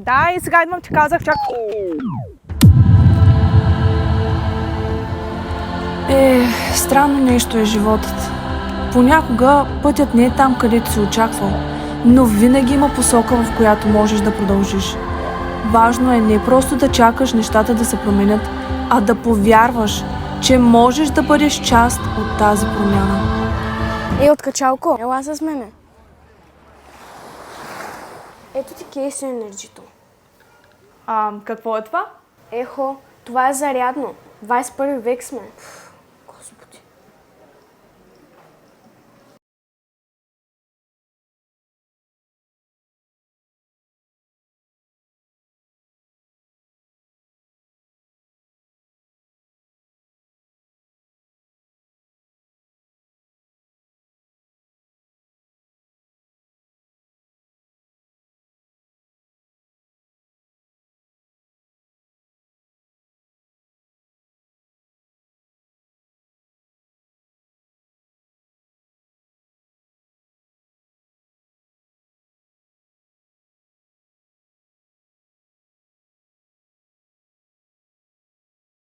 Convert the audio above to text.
Да, и сега идвам, ти казах, чак. Странно нещо е животът. Понякога пътят не е там, където си очаквал, но винаги има посока, в която можеш да продължиш. Важно е не просто да чакаш нещата да се променят, а да повярваш, че можеш да бъдеш част от тази промяна. От качалко, ела с мене. Ето ти кейс енерджито. Какво е това? Ехо, това е зарядно. 21 век сме.